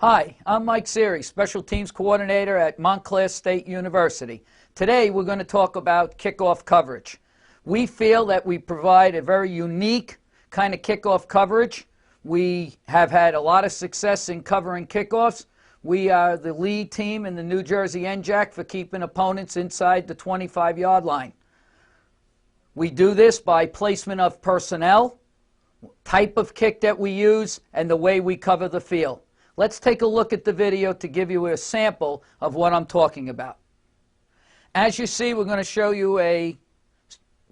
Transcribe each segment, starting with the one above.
Hi, I'm Mike Cieri, Special Teams Coordinator at Montclair State University. Today we're going to talk about kickoff coverage. We feel that we provide a very unique kind of kickoff coverage. We have had a lot of success in covering kickoffs. We are the lead team in the New Jersey NJAC for keeping opponents inside the 25-yard line. We do this by placement of personnel, type of kick that we use, and the way we cover the field. Let's take a look at the video to give you a sample of what I'm talking about. As you see, we're going to show you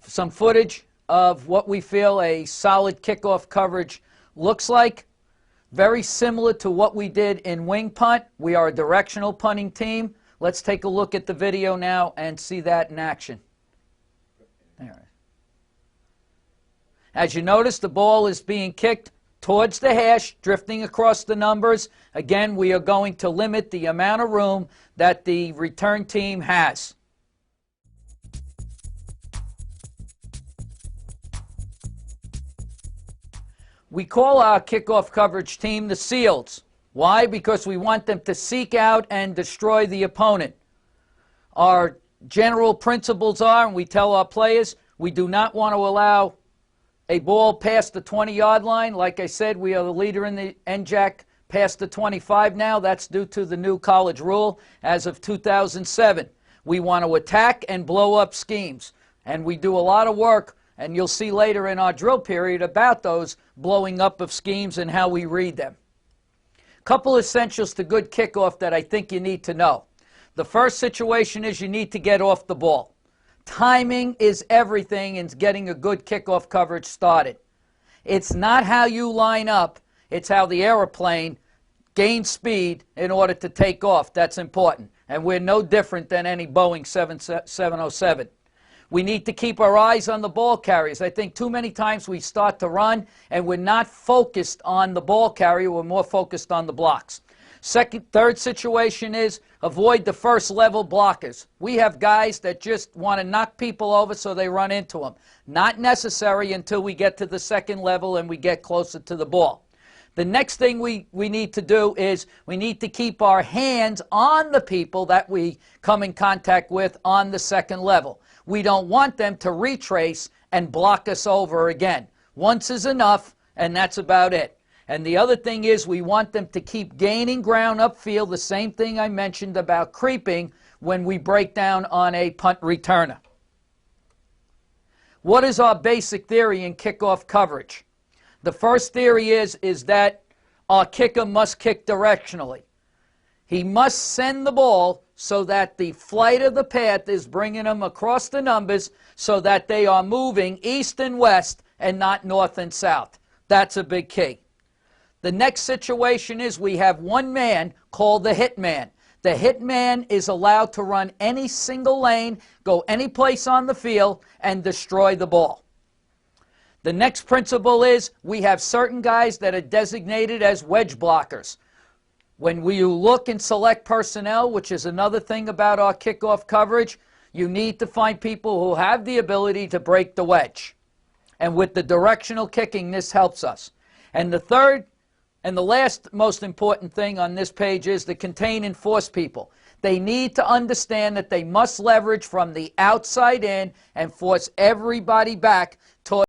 some footage of what we feel a solid kickoff coverage looks like. Very similar to what we did in wing punt. We are a directional punting team. Let's take a look at the video now and see that in action. There. As you notice, the ball is being kicked towards the hash, drifting across the numbers. Again, we are going to limit the amount of room that the return team has. We call our kickoff coverage team the SEALs. Why? Because we want them to seek out and destroy the opponent. Our general principles are, and we tell our players, we do not want to allow a ball past the 20-yard line. Like I said, we are the leader in the NJAC past the 25 now. That's due to the new college rule as of 2007. We want to attack and blow up schemes. And we do a lot of work, and you'll see later in our drill period about those blowing up of schemes and how we read them. Couple essentials to good kickoff that I think you need to know. The first situation is you need to get off the ball. Timing is everything in getting a good kickoff coverage started. It's not how you line up, it's how the airplane gains speed in order to take off. That's important. And we're no different than any Boeing 707. We need to keep our eyes on the ball carriers. I think too many times we start to run and we're not focused on the ball carrier, we're more focused on the blocks. Third situation is avoid the first level blockers. We have guys that just want to knock people over so they run into them. Not necessary until we get to the second level and we get closer to the ball. The next thing we need to do is we need to keep our hands on the people that we come in contact with on the second level. We don't want them to retrace and block us over again. Once is enough, and that's about it. And the other thing is we want them to keep gaining ground upfield, the same thing I mentioned about creeping when we break down on a punt returner. What is our basic theory in kickoff coverage? The first theory is that our kicker must kick directionally. He must send the ball so that the flight of the path is bringing them across the numbers so that they are moving east and west and not north and south. That's a big key. The next situation is we have one man called the hit man. The hit man is allowed to run any single lane, go any place on the field, and destroy the ball. The next principle is we have certain guys that are designated as wedge blockers. When we look and select personnel, which is another thing about our kickoff coverage, you need to find people who have the ability to break the wedge. And with the directional kicking, this helps us. And the third and the last most important thing on this page is the contain and force people. They need to understand that they must leverage from the outside in and force everybody back toward